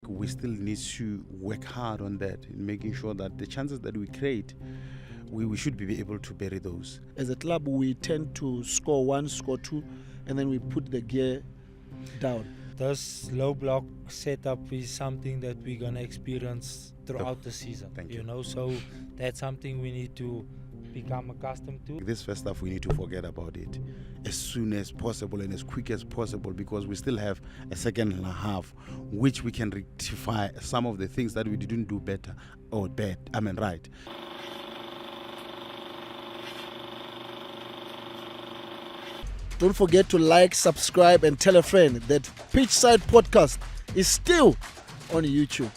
we still need to work hard on that, in making sure that the chances that we create, we should be able to bury those. As a club, we tend to score one, score two, and then we put the gear down. This low block setup is something that we're gonna experience throughout the season. Thank You you. know, so that's something we need to become accustomed to. This first half, we need to forget about it as soon as possible and as quick as possible, because we still have a second half which we can rectify some of the things that we didn't do better or bad. Right. Don't forget to like, subscribe, and tell a friend that Pitchside Podcast is still on YouTube.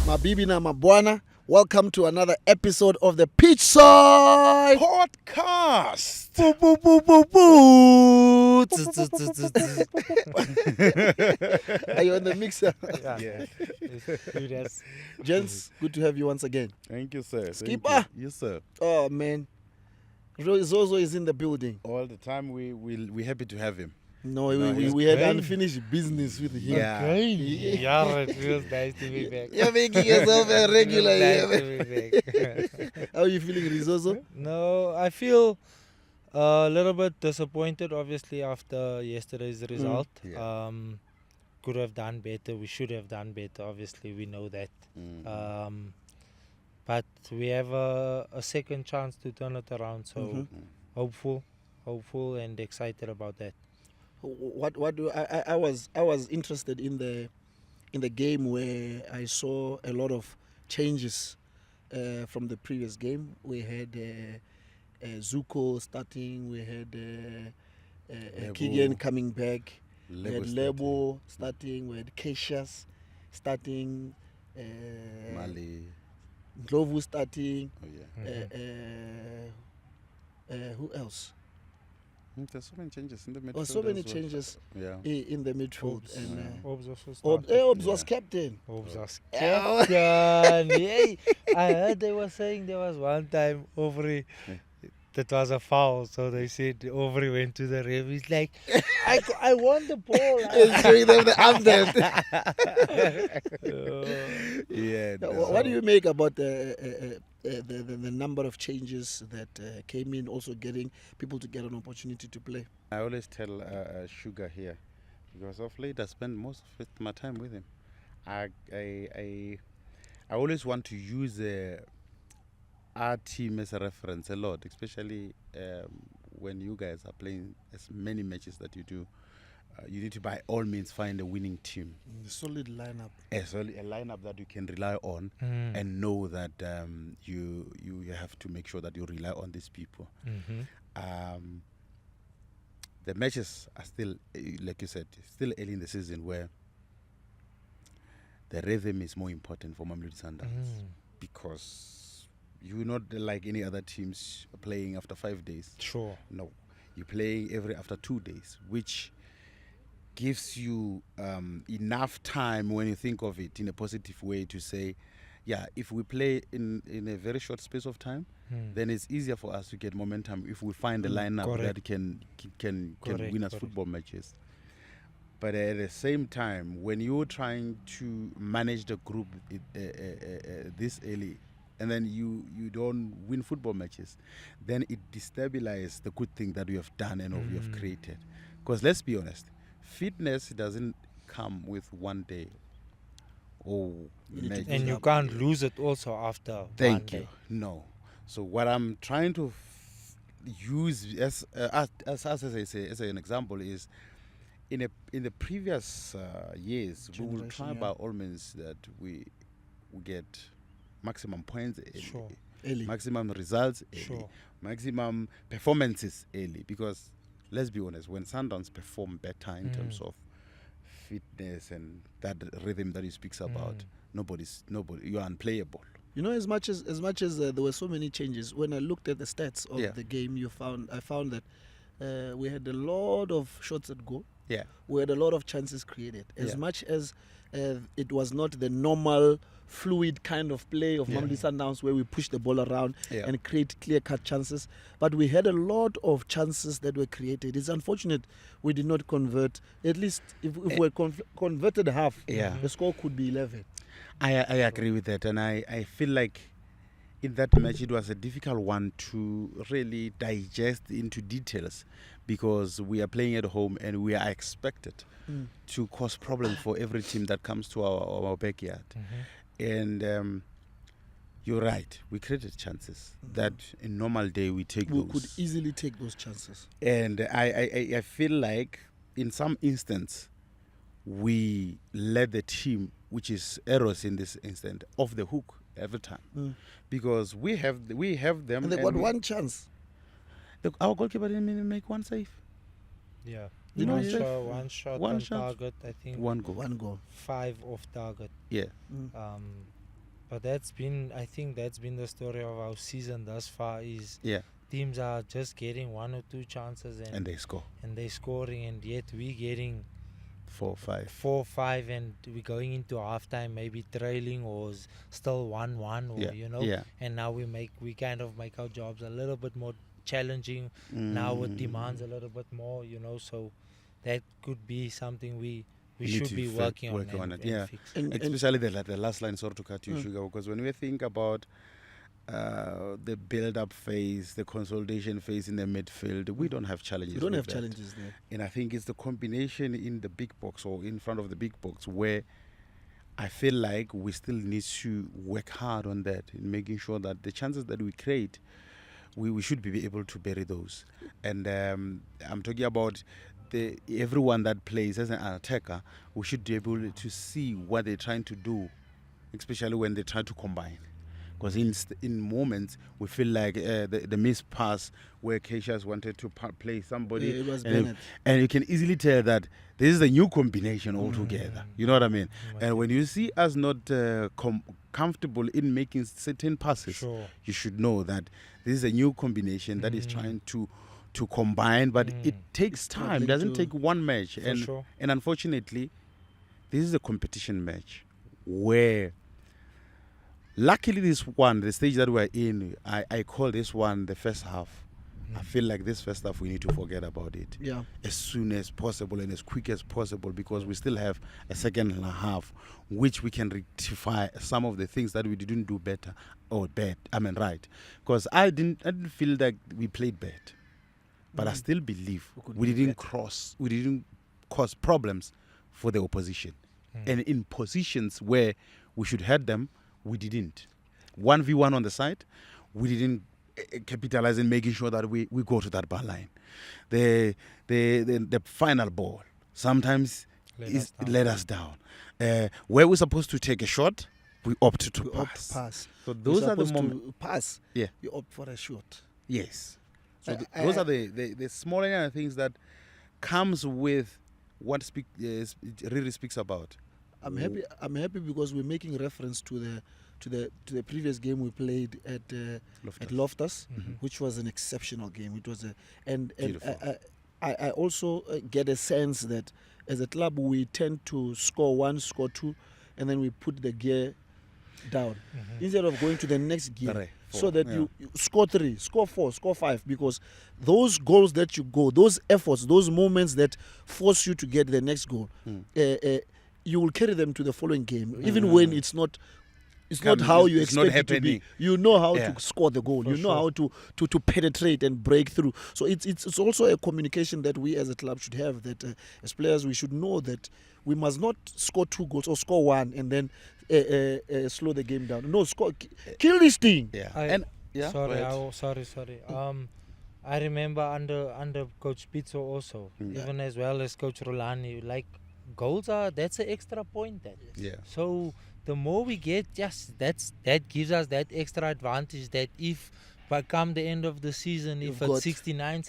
Mabibi na mabwana, welcome to another episode of the Pitchside Podcast. Boo, boo, boo, boo, boo. Are you on the mixer? Yeah. Yes. Gents, good to have you once again. Thank you, sir. Thank Skipper. you. Yes, sir. Oh man, Zozo is in the building. All the time, we're happy to have him. No, No, we he's had great. unfinished business with him. Yeah. Okay. Yeah, it feels nice to be back. You're making yourself a regular Feels nice here. to be back. How are you feeling, Rizozo? No, I feel a little bit disappointed, obviously, after yesterday's result. Yeah. Could have done better. We should have done better. Obviously, we know that. But we have a second chance to turn it around. So hopeful and excited about that. What do I was interested in the game where I saw a lot of changes from the previous game. We had Zuko starting. We had Keegan coming back. We had Lebo starting. We had Cassius starting. Mali. Ndlovu starting. Oh, yeah. Who else? There's so many changes in the midfield. Oh, so many as well. changes Yeah. in the midfield. Obs. And Obs also Obs started. was captain. Obs was Oh. captain. Yay. I heard they were saying there was one time Overy that was a foul, so they said Overy went to the ref. He's like, I want the ball. He's showing them the armband. Yeah. What do you make about the number of changes that came in, also getting people to get an opportunity to play? I always tell Sugar here, because of late I spend most of my time with him. I always want to use our team as a reference a lot, especially when you guys are playing as many matches that you do. You need to by all means find a winning team, Solid lineup. a lineup that you can rely on, and know that you have to make sure that you rely on these people. The matches are still, like you said, still early in the season, where the rhythm is more important for Mamelodi Sundowns, because you're not like any other teams playing after 5 days. Sure. No, you're playing after 2 days, which gives you enough time, when you think of it in a positive way, to say, yeah, if we play in a very short space of time, then it's easier for us to get momentum if we find a lineup that can win us football matches. But at the same time, when you're trying to manage the group this early, and then you don't win football matches, then it destabilizes the good thing that we have done and we have created. Because let's be honest, fitness doesn't come with 1 day. And you can't lose it also after 1 Thank you. day. No. So what I'm trying to use as an example is, in the previous years, we will try by all means that we get maximum points early, maximum results early, maximum performances early. Because let's be honest, when Sundowns perform better in terms of fitness and that rhythm that he speaks about, nobody, you're unplayable. You know, as much as there were so many changes, when I looked at the stats of the game, I found that we had a lot of shots at goal. Yeah. We had a lot of chances created. As much as it was not the normal fluid kind of play of Mamelodi Sundowns where we push the ball around and create clear-cut chances. But we had a lot of chances that were created. It's unfortunate we did not convert. At least if we converted half, the score could be 11. I agree with that, and I feel like in that match it was a difficult one to really digest into details, because we are playing at home and we are expected to cause problems for every team that comes to our backyard. And you're right, we created chances that in normal day we take We those. could easily take those chances. And I feel like in some instance we let the team, which is Eros in this instant, off the hook every time, because we have them. And they got one chance. Our goalkeeper didn't even make one save. Yeah. You know, One shot one on shot, target, I think. one goal. 5 off target. Yeah. But I think that's been the story of our season thus far, is teams are just getting 1 or 2 chances and they score. And they're scoring, and yet we're getting 4 5. 4-5, and we're going into halftime maybe trailing or still 1-1, or you know. And now we kind of make our jobs a little bit more challenging now with demands a little bit more, you know. So that could be something we should be working on it. Yeah, fix. especially the last line, sorry to cut you, Sugar, because when we think about the build-up phase, the consolidation phase in the midfield, we don't have challenges. We don't have challenges there. And I think it's the combination in the big box or in front of the big box where I feel like we still need to work hard on that, in making sure that the chances that we create, we should be able to bury those. And I'm talking about everyone that plays as an attacker. We should be able to see what they're trying to do, especially when they try to combine. Because in moments we feel like the missed pass where Cassius wanted to play somebody, it was Bennett. And you can easily tell that this is a new combination altogether. You know what I mean? And when you see us not comfortable in making certain passes, you should know that this is a new combination that is trying to combine, but it takes time. It doesn't take one match. And unfortunately, this is a competition match where, luckily this one, the stage that we're in, I call this one the first half. I feel like this first half we need to forget about it as soon as possible and as quick as possible, because we still have a second and a half which we can rectify some of the things that we didn't do better or bad. I mean, right? Because I didn't feel that we played bad, but I still believe we didn't cause problems for the opposition, and in positions where we should have them, we didn't. 1v1 on the side, we didn't capitalize in making sure that we go to that bar line. The final ball sometimes let us down. Where we're supposed to take a shot, we opt to pass. So those are the moments. Pass. Yeah. You opt for a shot. Yes. So those are the smaller kind of things that comes with what really speaks about. I'm happy because we're making reference to the previous game we played at Loftus, which was an exceptional game. It was I also get a sense that as a club we tend to score 1, score 2, and then we put the gear down instead of going to the next gear, so that you score 3, score 4, score 5, because those goals that you go, those efforts, those moments that force you to get the next goal, you will carry them to the following game, even when it's not how you expect it to be. You know how to score the goal. You know how to penetrate and break through. So it's also a communication that we as a club should have, that as players we should know that we must not score 2 goals or score 1 and then slow the game down. No, kill this thing. Sorry. I remember under Coach Pitso also, even as well as Coach Rolani, like goals that's an extra point then. So the more we get, that gives us that extra advantage, that if by come the end of the season, if it's 69,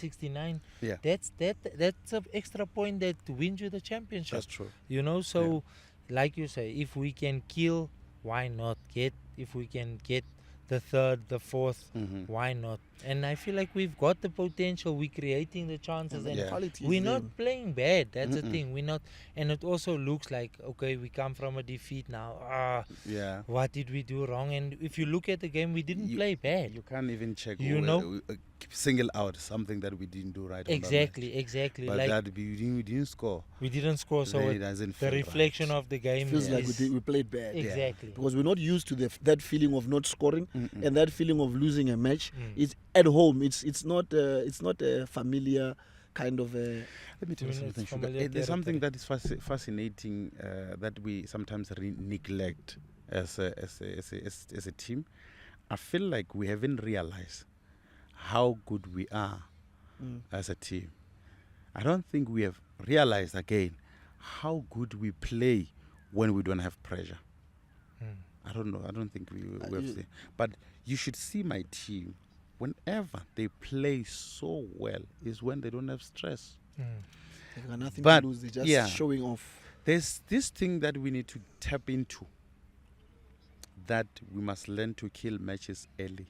that's an extra point that wins you the championship. That's true. You know, so like you say, if we can kill, why not? If we can get the 3rd, the 4th, why not? And I feel like we've got the potential. We're creating the chances, and quality is we're there. not playing bad. That's the thing. We're not, and it also looks like, okay, we come from a defeat now. What did we do wrong? And if you look at the game, we didn't play bad. You can't even check. You know, single out something that we didn't do right. Exactly. But like that we didn't score. we didn't score, so Then it doesn't the feel reflection right. of the game Feels like is we played bad. exactly. Because we're not used to that feeling of not scoring and that feeling of losing a match. Mm. It's at home. It's not a familiar kind of a. Let me tell you I mean, it's something. familiar There's something territory. that is fascinating that we sometimes neglect as a team. I feel like we haven't realized how good we are as a team. I don't think we have realized again how good we play when we don't have pressure. I don't know. I don't think we have seen. But you should see my team. Whenever they play so well is when they don't have stress. They've got nothing But, to lose. They're just showing off. There's this thing that we need to tap into, that we must learn to kill matches early.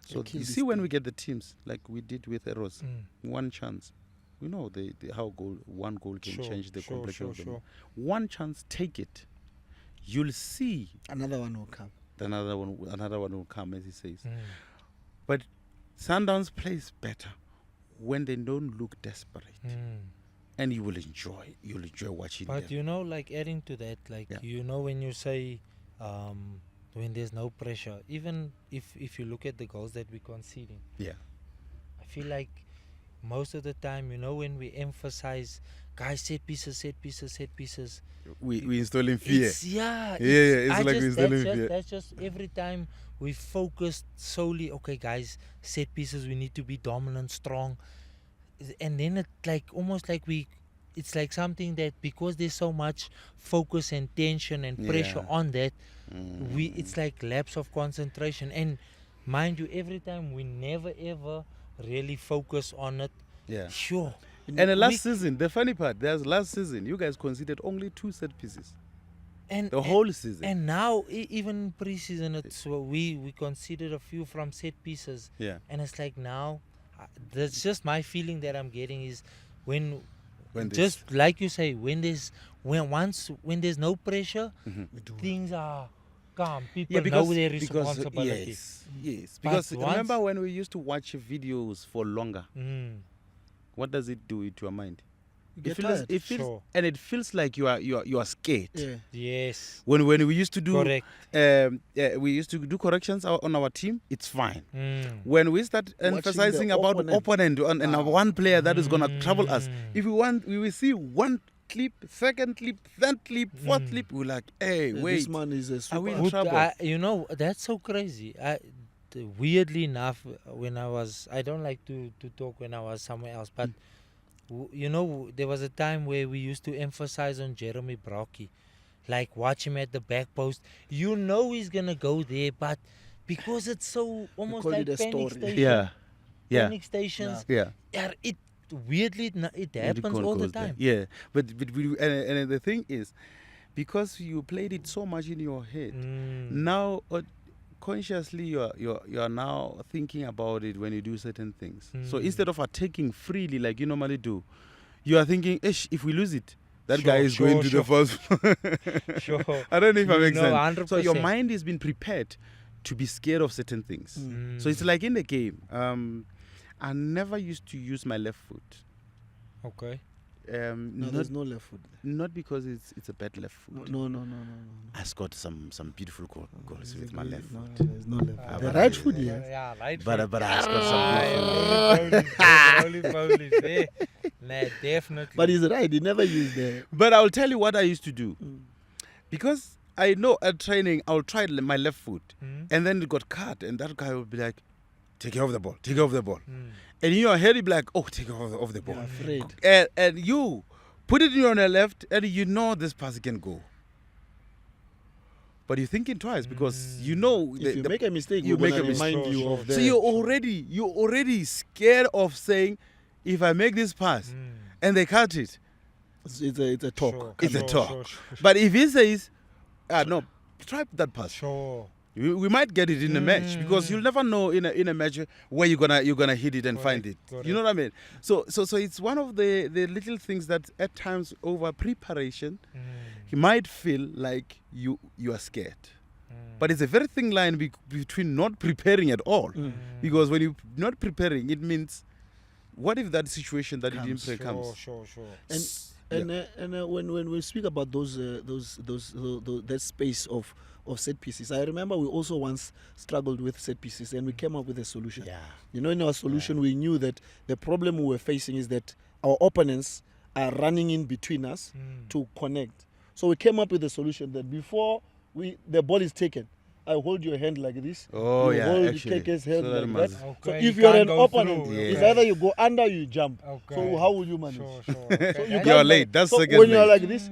So kill you this see when thing. we get the teams, like we did with Eros, one chance. We know how one goal can change the complexion of the game. One chance, take it. You'll see Another one will come. another one will come, as he says. But Sundowns plays better when they don't look desperate, and you will enjoy. You'll enjoy watching them. But you know, like adding to that, like you know, when you say when there's no pressure, even if you look at the goals that we're conceding, I feel like most of the time, you know, when we emphasize guys set pieces, we installing fear. it's, It's like we're installing fear. that's just every time we focus solely, okay guys, set pieces, we need to be dominant, strong, and then it's like almost like it's like something that because there's so much focus and tension and pressure on that, it's like lapse of concentration. And mind you, every time we never ever really focus on it. Sure. And the last season, the funny part, last season, you guys conceded only 2 set pieces. And the whole season. And now, even pre-season, it's we considered a few from set pieces. And it's like now, that's just my feeling that I'm getting is when just like you say, when there's no pressure, things are calm. People know their responsibility. Yes. Because remember when we used to watch videos for longer? What does it do to your mind? You get tired. And it feels like you are scared. Yes. When we used to do correct, we used to do corrections on our team, it's fine. When we start emphasizing about opponent and one player that is gonna trouble us, if we will see one clip, second clip, third clip, fourth clip, we're like, hey, wait, this man is a super. Are we in trouble? You know, that's so crazy. Weirdly enough, when I don't like to talk when I was somewhere else, but you know, there was a time where we used to emphasize on Jeremy Brockie, like watch him at the back post. You know he's gonna go there, but because it's so almost like panic station, panic stations, it weirdly it happens all the time. But and the thing is, because you played it so much in your head, now consciously you are now thinking about it when you do certain things. So instead of attacking freely like you normally do, you are thinking, if we lose it, that guy is going to the first. I don't know if I make sense. 100%. So your mind has been prepared to be scared of certain things. So it's like in the game. I never used to use my left foot. Okay. There's no left foot. Not because it's a bad left foot. No. I scored some beautiful goals with my left foot. There's no left foot. The right foot, yes. Yeah, right But I scored some beautiful. Nah, definitely. But he's right. He never used the. But I'll tell you what I used to do. Because I know at training I'll try my left foot, and then it got cut, and that guy will be like, take care of the ball. And in your head, you'll be like, oh, take care of the ball. You're afraid. And you put it on your left, and you know this pass can go. But you're thinking twice because you know if you make a mistake, you make a remind you of that. So you're already scared of saying, if I make this pass and they cut it, it's a talk. It's a talk. But if he says, no, try that pass. Sure. We might get it in a match, because you'll never know in a match where you're gonna hit it and find it. You know what I mean? So it's one of the little things that at times over preparation, you might feel like you are scared. But it's a very thin line between not preparing at all, because when you're not preparing, it means, what if that situation that you didn't play comes? Sure. And when we speak about that space of set pieces, I remember we also once struggled with set pieces, and we came up with a solution. Yeah. You know, in our solution, we knew that the problem we were facing is that our opponents are running in between us to connect. So we came up with a solution that before the ball is taken, I hold your hand like this. Oh, you yeah, hold actually. Keke's hand So like that that. Okay, So you if you're can't an go opponent, through. it's Yeah. either you go under or you jump. Okay. So how will you manage? Sure. Okay. So you That's- You're can't late. That's so second when you're late. like this,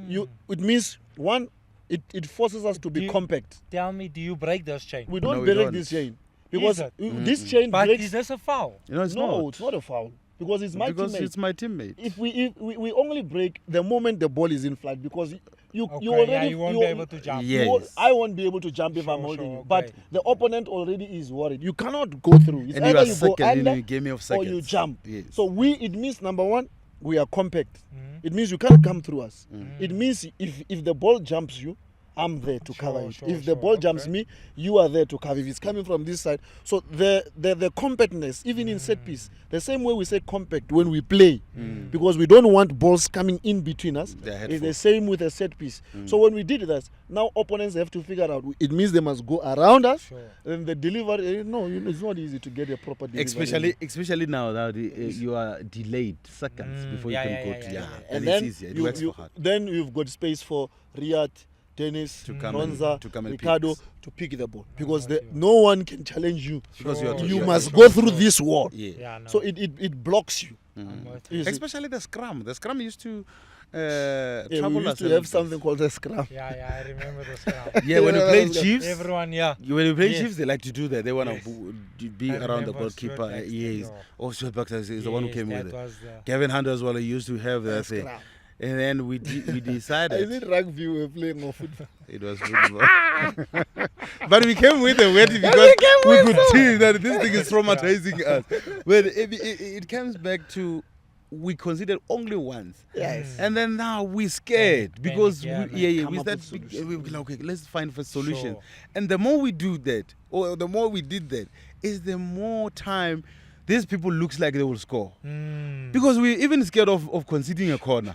it means one, it forces us to be Do you- compact. Tell me, do you break this chain? We No, don't we break don't. this chain because it? this chain But breaks. is this a foul? It's no, not. it's not a foul because it's my Because teammate. it's my teammate. If we only break the moment the ball is in flight, because you Okay, already yeah, you won't be able to jump. Yeah. Yes. I won't be able to jump if I'm Sure, holding sure, you, but okay. the opponent already is worried. You cannot go through. It's And you either are you go second in under a game of or seconds. you jump. Yes. So it means number one, we are compact. It means you can't come through us. It means if the ball jumps you, I'm there to cover it. Sure, If the ball jumps me, you are there to cover. If it's coming from this side, so the compactness, even in set piece, the same way we say compact when we play, because we don't want balls coming in between us. They're It's the headful. same with a set piece. So when we did that, now opponents have to figure out. It means they must go around us, Sure. and the delivery. No, it's not easy to get a proper delivery. Especially now that you are delayed seconds before yeah, you yeah, can go yeah, to yeah, and then it's easier. It works for hard. then you've got space for Reyaad, Dennis, To come Ronza, and- to come and Ricardo pick. to pick the ball, because got you. no one can challenge you. Because Sure, you You are must sure, go through sure. this wall. Yeah. Yeah, no. So it blocks you. I'm with you. You see? Especially the scrum. The scrum used to Yeah, we trouble used us. to a have little something called a scrum. Yeah, I remember the scrum. bit. Yeah, when you play Yeah, Chiefs, Everyone, yeah. when you play Yes. Chiefs, they like to do that. They want Yes. to be I around the remember goalkeeper. Stuart Baxter, Yes. yeah. Oh, Stuart Baxter is the one who Yes, came that with it. was the- Kevin Hunter as well. He used to have that thing. Scrum. And then we I decided think rugby we were playing or football. it was football. But we came with the word because we could see that this thing is traumatizing us. But it comes back to we considered only once. Yes. And then now we're scared Panic, because yeah, we Come up start with solutions. we like, okay, let's find a solution. Sure. And the more we do that, or the more we did that, is the more time these people looks like they will score. Because we're even scared of conceding a corner.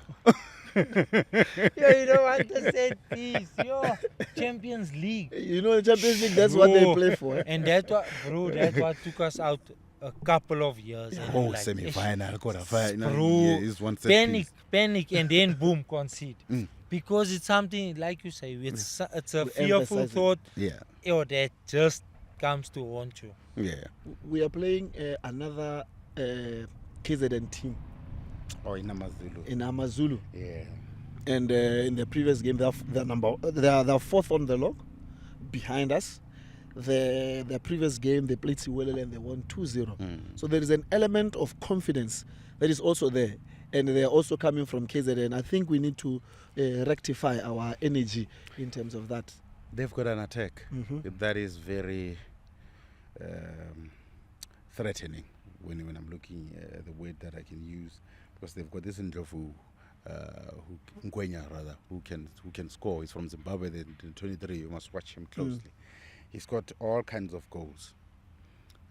Yo, you don't want to say this. Yo, Champions League. You know, the Champions League, that's what they Bro. play for. And that's what took us out a couple of years. And Oh, like, semi-final, quarter-final. Bro, Yeah, it's one set piece. panic, and then boom, concede. Because it's something, like you say, it's a We fearful emphasize it. thought, Yeah, that just comes to haunt you. yeah. We are playing another KZN team Oh, in Amazulu. in Amazulu. Yeah. And in the previous game, they're fourth on the log, behind us. The previous game, they played Siwelele and they won 2-0. So there is an element of confidence that is also there. And they are also coming from KZN. I think we need to rectify our energy in terms of that. They've got an attack that is very threatening when I'm looking at the word that I can use, because they've got this Hlompho Kekana, rather, who can score. He's from Zimbabwe, the 23. You must watch him closely. He's got all kinds of goals.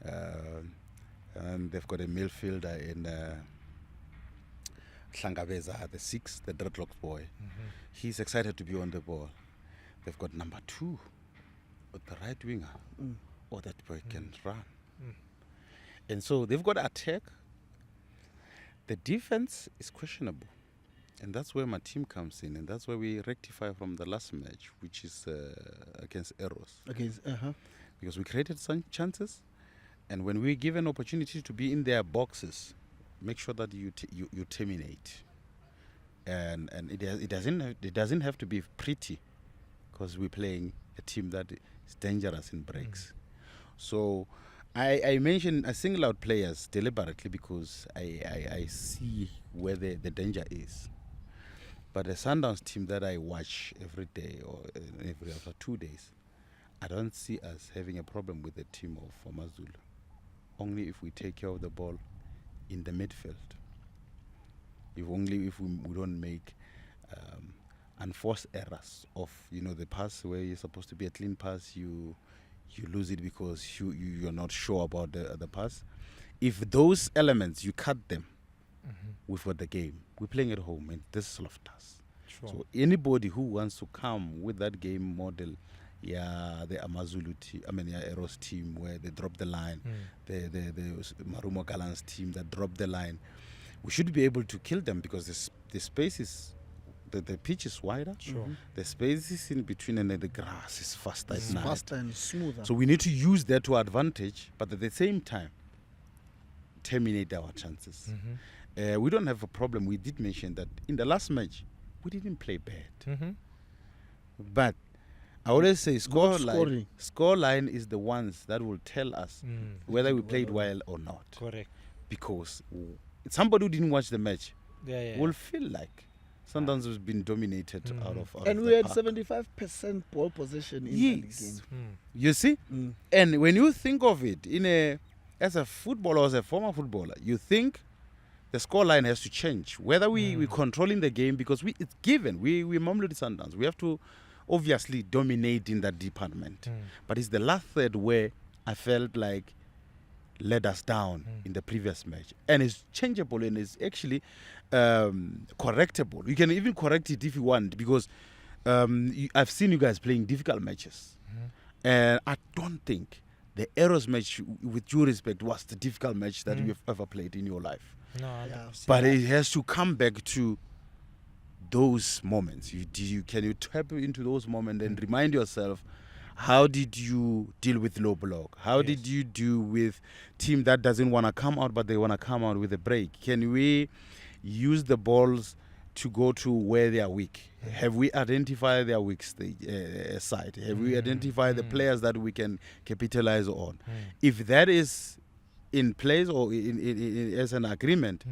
And they've got a midfielder in Hlangabeza, the 6, the dreadlocks boy. He's excited to be on the ball. They've got number 2, the right winger. Oh, that boy can run. And so they've got attack. The defense is questionable. And that's where my team comes in. And that's where we rectify from the last match, which is against Eros. Against, Because we created some chances. And when we give an opportunity to be in their boxes, make sure that you terminate. And it doesn't have to be pretty, because we're playing a team that is dangerous in breaks. So I single out players deliberately because I see where the danger is. But the Sundowns team that I watch every day or every after 2 days, I don't see us having a problem with the team of AmaZulu, only if we take care of the ball in the midfield. If we don't make unforced errors of the pass where you're supposed to be a clean pass, you lose it because you're not sure about the pass. If those elements you cut them with the game, we're playing at home and this is Loftus. Sure. So anybody who wants to come with that game model, the AmaZulu team, Eros team where they drop the line, the Marumo Gallants team that drop the line, we should be able to kill them because the space is, the pitch is wider. Sure. The space is in between and the grass is faster at night. Faster and smoother. So we need to use that to advantage, but at the same time, terminate our chances. We don't have a problem. We did mention that in the last match, we didn't play bad. But I always say score line is the ones that will tell us whether we played well or not. Correct. Because somebody who didn't watch the match will feel like Sundowns has been dominated out of and we had 75% ball possession in the game. You see? And when you think of it, as a footballer, as a former footballer, you think the scoreline has to change. Whether we're controlling the game, because it's given. We're Mamelodi Sundowns. We have to obviously dominate in that department. But it's the last third where I felt like let us down in the previous match. And it's changeable and it's actually correctable. You can even correct it if you want, because I've seen you guys playing difficult matches. And I don't think the Eros match, with due respect, was the difficult match that you've ever played in your life. No, but it has to come back to those moments. Can you tap into those moments and remind yourself, how did you deal with low block? How did you do with team that doesn't want to come out but they want to come out with a break? Can we use the balls to go to where they are weak? Have we identified their weak side? Have we identified the players that we can capitalize on? If that is in place or as an agreement,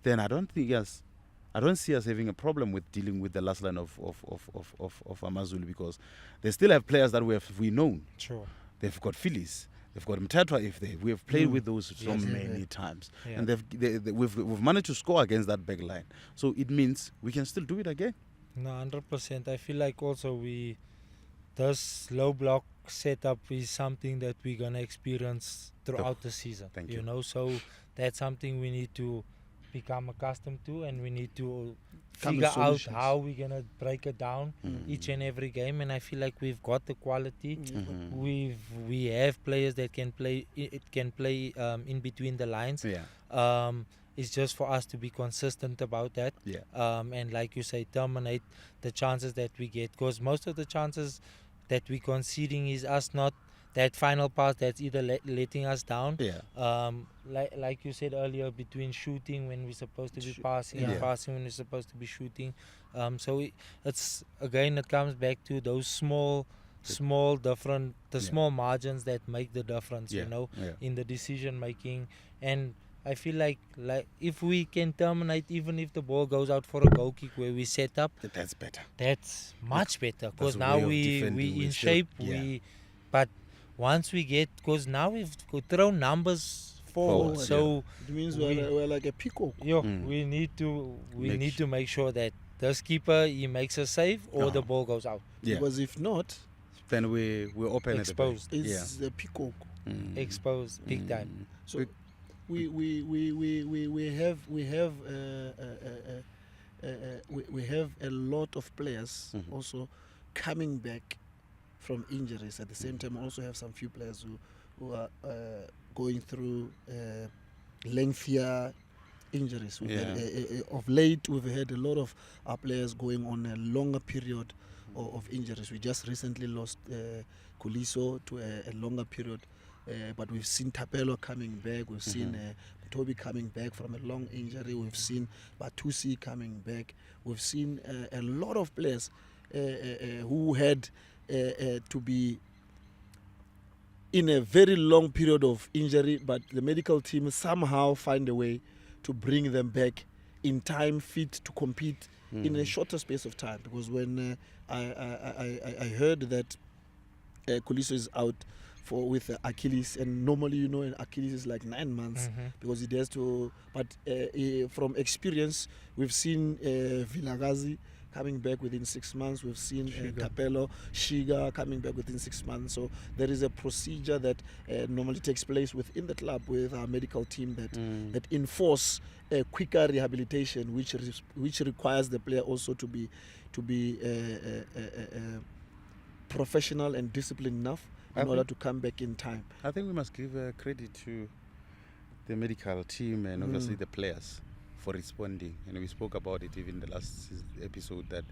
then I don't see us having a problem with dealing with the last line of AmaZulu, because they still have players that we known. Sure. They've got Phillies, they've got Mtatwa. We have played with those so many times, and we've managed to score against that back line. So it means we can still do it again. No, 100%. I feel like also this low block setup is something that we're gonna experience throughout the season. Thank you. So that's something we need to become accustomed to, and we need to figure out how we're gonna break it down each and every game. And I feel like we've got the quality. We have players that can play. It can play in between the lines. It's just for us to be consistent about that. And like you say, terminate the chances that we get, because most of the chances that we're conceding is us not that final pass that's either letting us down. Like you said earlier, between shooting when we're supposed to be passing and passing when we're supposed to be shooting. So it comes back to those small margins that make the difference, in the decision making. And I feel like if we can terminate, even if the ball goes out for a goal kick where we set up, that's better. That's much better, because now we in shape. But once we get, because now we've thrown numbers forward, so it means we're like a peacock. We need to make sure that this keeper, he makes a save or the ball goes out. Because if not, then we're open exposed. It's the peacock. Exposed big time. So we have a lot of players also coming back from injuries. At the same time, also have some few players who are going through lengthier injuries. Of late, we've had a lot of our players going on a longer period of injuries. We just recently lost Kuliso to a longer period. But we've seen Tapelo coming back. We've seen Toby coming back from a long injury. We've seen Batusi coming back. We've seen a lot of players who had to be in a very long period of injury, but the medical team somehow find a way to bring them back in time, fit to compete in a shorter space of time. Because when I heard that Koliso is out with Achilles, and normally an Achilles is like 9 months because it has to. But from experience, we've seen Vilakazi coming back within 6 months. We've seen Capello, Shiga coming back within 6 months. So there is a procedure that normally takes place within the club with our medical team that enforce quicker rehabilitation, which requires the player also to be professional and disciplined enough in order to come back in time. I think we must give credit to the medical team and obviously the players for responding. We spoke about it even in the last episode that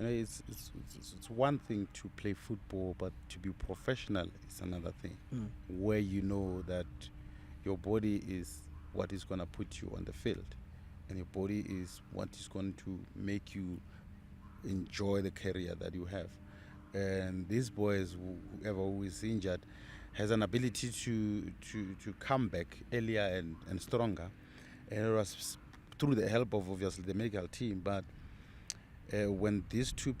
it's one thing to play football, but to be professional is another thing. Where you know that your body is what is going to put you on the field, and your body is what is going to make you enjoy the career that you have. And these boys, whoever who is injured, has an ability to come back earlier and stronger. And it was through the help of obviously the medical team. But when these two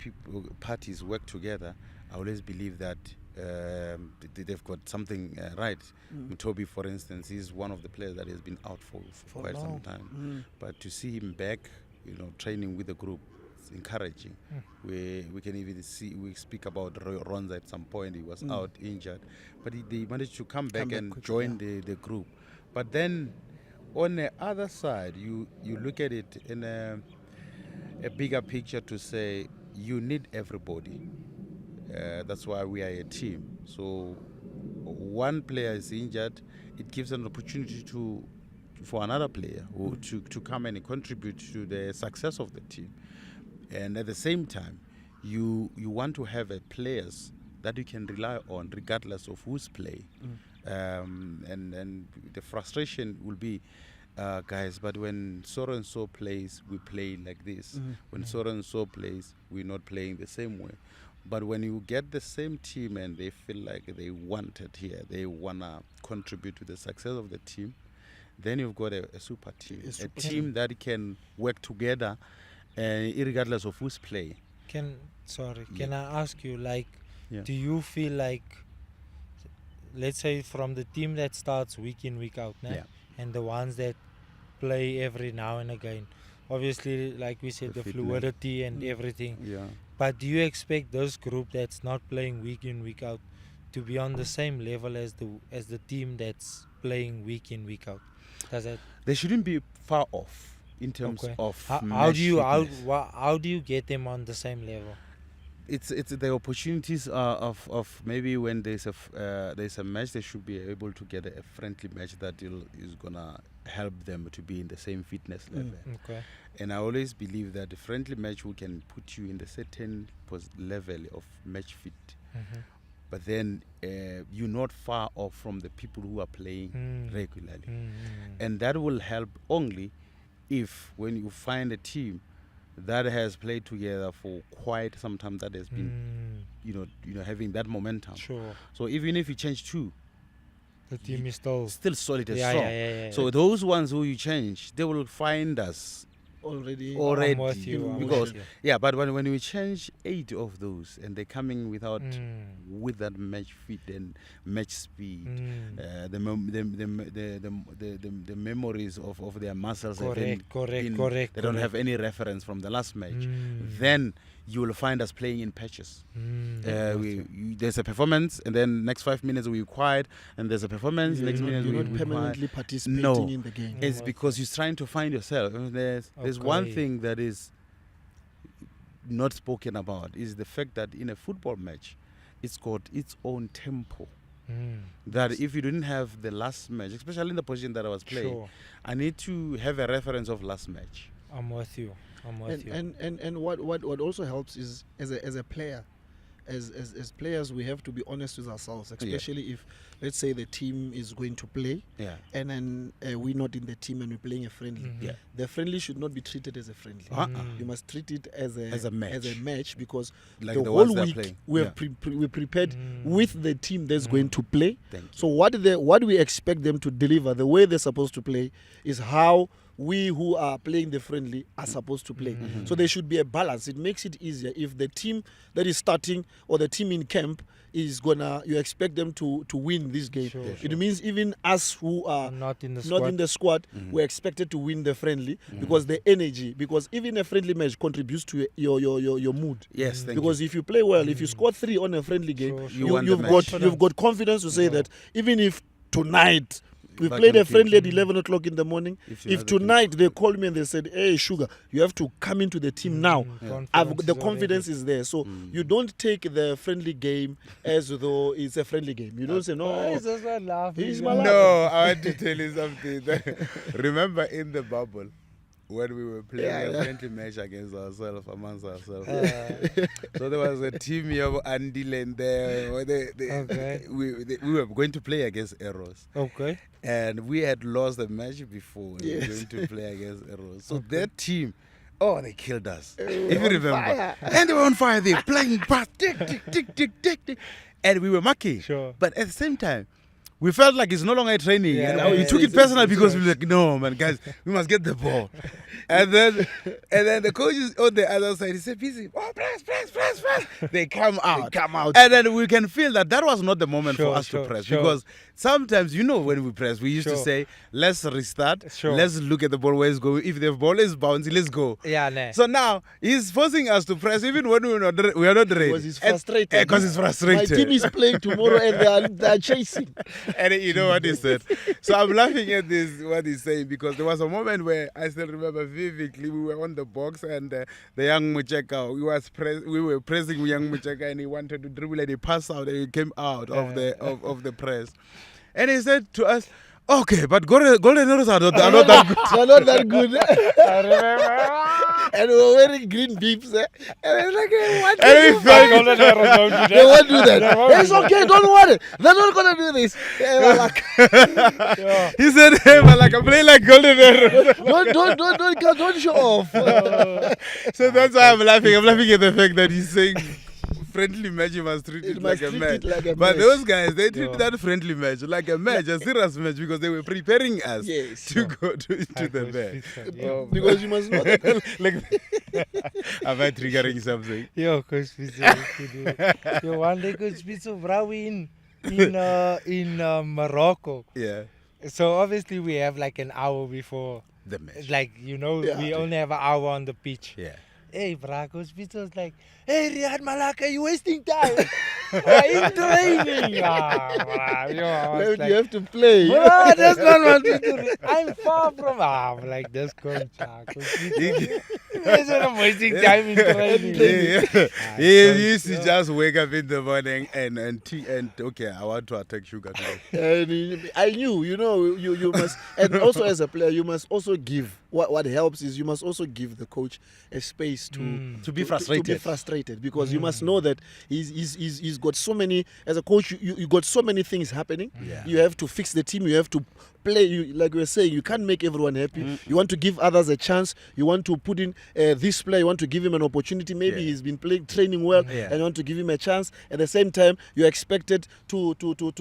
parties work together, I always believe that they've got something right. Toby, for instance, is one of the players that has been out for quite some time. But to see him back, training with the group, encouraging. We can even we speak about Ronza at some point. He was out injured, but they managed to come back and quickly, join the group. But then on the other side, you look at it in a bigger picture to say you need everybody. That's why we are a team. So one player is injured, it gives an opportunity for another player to come and contribute to the success of the team. And at the same time, you want to have players that you can rely on regardless of who's playing. And the frustration will be, guys, but when so-and-so plays, we play like this. When so-and-so plays, we're not playing the same way. But when you get the same team and they feel like they want it here, they want to contribute to the success of the team, then you've got a super team. A team that can work together regardless of who's playing. Can I ask you, do you feel like, let's say from the team that starts week in, week out, and the ones that play every now and again, obviously, like we said, the fluidity and everything. But do you expect this group that's not playing week in, week out to be on the same level as the team that's playing week in, week out? They shouldn't be far off in terms of how do you get them on the same level? It's the opportunities of maybe when there's a match, they should be able to get a friendly match that is gonna help them to be in the same fitness level. And I always believe that the friendly match we can put you in the certain level of match fit. But then you're not far off from the people who are playing regularly. And that will help only if when you find a team that has played together for quite some time, that has been having that momentum. So even if you change two, the team is still solid and strong. So those ones who you change, they will find us already. But when we change 8 of those and they're coming with that match fit and match speed, the memories of their muscles they don't have any reference from the last match, then you will find us playing in patches. There's a performance, and then next 5 minutes we quiet, and there's a performance. Next minute you're not permanently participating in the game. It's because you're trying to find yourself. There's one thing that is not spoken about is the fact that in a football match, it's got its own tempo. That if you didn't have the last match, especially in the position that I was playing, I need to have a reference of last match. I'm with you. And what also helps is as a player, as players, we have to be honest with ourselves, especially if, let's say, the team is going to play, and then we're not in the team and we're playing a friendly. The friendly should not be treated as a friendly. You must treat it as a match, because like the whole week we prepared with the team that's going to play. So what we expect them to deliver, the way they're supposed to play, is how we who are playing the friendly are supposed to play. So there should be a balance. It makes it easier if the team that is starting or the team in camp is you expect them to win this game. It means even us who are not in the squad, we're expected to win the friendly because the energy, because even a friendly match contributes to your mood. Yes, because if you play well, if you score 3 on a friendly game, you've you've got confidence to say that even if tonight we played a friendly at 11 o'clock in the morning. If tonight they called me and they said, "Hey, Sugar, you have to come into the team now," the confidence is there. So you don't take the friendly game as though it's a friendly game. You don't say, "No, he's just laughing." No, I want to tell you something. Remember in the bubble, when we were playing a friendly match against ourselves, amongst ourselves. So there was a team here, Andile there. We were going to play against Eros. Okay. And we had lost the match before. We were going to play against Eros. So that team, they killed us. If you remember. Fire. And they were on fire. They were playing past, tick, tick, tick, tick, tick, tick. And we were marking. Sure. But at the same time, we felt like it's no longer training. We took it personal because we were like, no, man, guys, we must get the ball. and then the coaches on the other side, he said, "Busy, press. They come out. And then we can feel that was not the moment for us to press. Because sometimes, when we press, we used to say, let's restart. Let's look at the ball where it's going. If the ball is bouncing, let's go. So now, he's forcing us to press even when we are not ready. Because he's frustrated. Because he's frustrated. My team is playing tomorrow and they are chasing. And you know what he said. So I'm laughing at this, what he's saying, because there was a moment where I still remember vividly, we were on the box and the young Mucheka, we were pressing young Mucheka and he wanted to dribble and he passed out and he came out of the press. And he said to us, "Okay, but Golden Arrows are not that good." They're not that good. I remember. And we were wearing green beeps. And I was like, "Hey, what?" And we felt Golden Arrows won't do that. They won't do that. It's okay, don't worry. They're not going to do this. He said, "Hey, man, like, I play like Golden Arrows." Don't show off. So that's why I'm laughing. I'm laughing at the fact that he's saying, friendly match, you must treat it like a match. But those guys, they treat that friendly match like a match, a serious match, because they were preparing us to go to the match. Because you must know that. Am I triggering something? Yo, Coach Pieterse. Yo, one day Coach Pieterse, bro, in Morocco. Yeah. So obviously we have like an hour before the match. Like, we only have an hour on the pitch. Yeah. Hey, bro, Coach Pieterse was like, "Hey, Reyaad Malaka, you wasting time. In training." You have to play. Bro, that's not what we do. I'm far from. I'm like, this coach. I'm wasting time in training. He used to just wake up in the morning and okay, I want to attack Sugar today. And I knew, you must, and also as a player, you must also give. What helps is you must also give the coach a space to be frustrated, because you must know that he's got so many, as a coach, you got so many things happening. You have to fix the team, you have to play, like we were saying, you can't make everyone happy. You want to give others a chance, you want to put in this player, you want to give him an opportunity. Maybe he's been training well, and you want to give him a chance. At the same time, you're expected to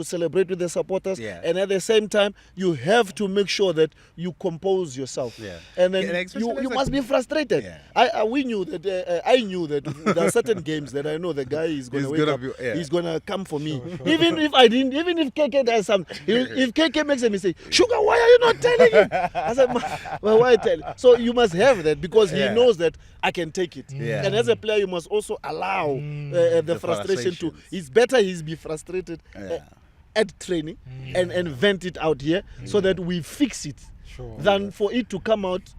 celebrate with the supporters, and at the same time, you have to make sure that you compose yourself. And then you must be frustrated. I knew that there are certain games that I know the guy is going to wake up. He's going to come for me. Even if KK does something, if KK makes a mistake, "Sugar, why are you not telling him?" I said, "Well, why tell?" So you must have that, because he knows that I can take it. And as a player, you must also allow the frustration to. It's better he's be frustrated at training and vent it out here so that we fix it than for it to come out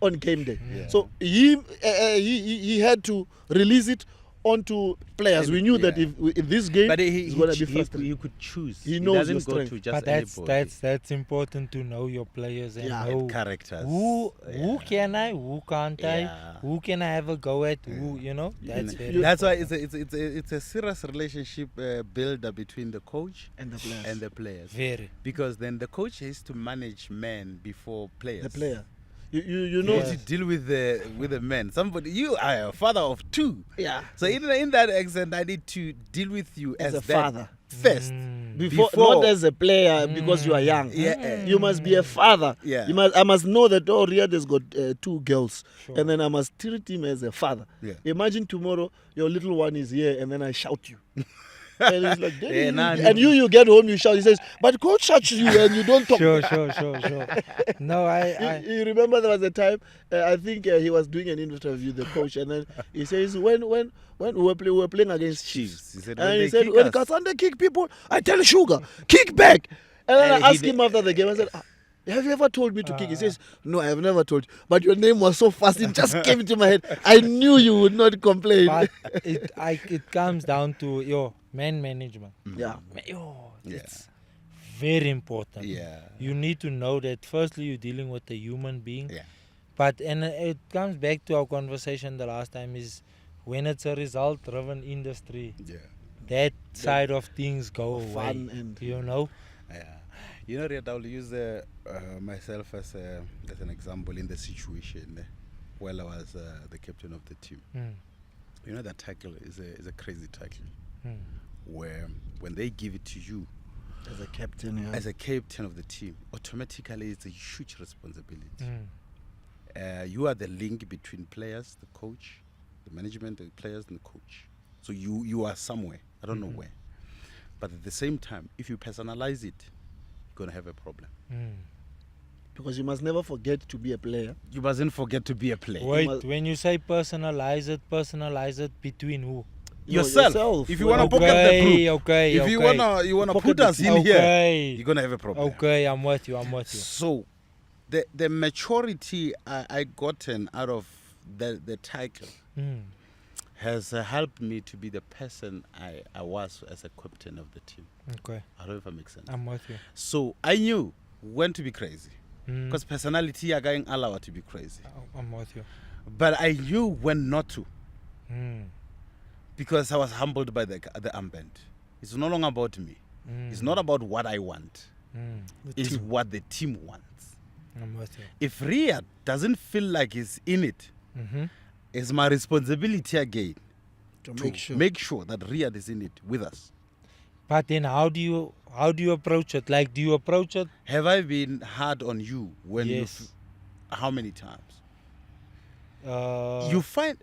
on game day. So he had to release it onto players. We knew that if in this game, he's going to be frustrated. You could choose. He knows your go strength. to just but that's important to know your players and know characters. Who can I? Who can't I? Who can I have a go at? Who That's very. That's why it's a serious relationship builder between the coach and the players. Very. Because then the coach has to manage men before players. The player. You know, to deal with the men. Somebody, you are a father of 2. Yeah. So in that accent, I need to deal with you as a that father first. Before, not as a player because you are young. You must be a father. I must know that Reyaad has got 2 girls, and then I must treat him as a father. Imagine tomorrow your little one is here, and then I shout you. And he's like, and you get home, you shout. He says, but coach shouts you and you don't talk. Sure. No, You remember there was a time, I think he was doing an interview, the coach, and then he says, when we were playing against Chiefs, he said, when Kasande kick people, I tell Sugar, kick back. And then I asked him after the game, I said, have you ever told me to kick? He says, no, I have never told you. But your name was so fast, it just came into my head. I knew you would not complain. But it comes down to your man management. It's very important. You need to know that firstly you're dealing with a human being. But it comes back to our conversation the last time is when it's a result-driven industry, that side of things go away. Fun and you know. You know, Reyaad, I'll use myself as an example in the situation while I was the captain of the team. You know, that tackle is a crazy tackle where when they give it to you as a captain, as a captain of the team, automatically it's a huge responsibility. You are the link between players, the coach, the management, the players, and the coach. So you are somewhere. I don't know where. But at the same time, if you personalize it, you're going to have a problem. Because you must never forget to be a player. You mustn't forget to be a player. Wait, when you say personalize it between who? Yourself. If you want to pocket the group, if you wanna put us in here, you're gonna have a problem. Okay, I'm with you. So, the maturity I gotten out of the title has helped me to be the person I was as a captain of the team. Okay. I don't know if that makes sense. I'm with you. So I knew when to be crazy, because personality are going allow to be crazy. I'm with you. But I knew when not to. Because I was humbled by the armband. It's no longer about me. It's not about what I want. It's what the team wants. I'm with you. If Reyaad doesn't feel like he's in it, it's my responsibility again to make sure that Reyaad is in it with us. But then how do you approach it? Like, do you approach it? Have I been hard on you when how many times? You find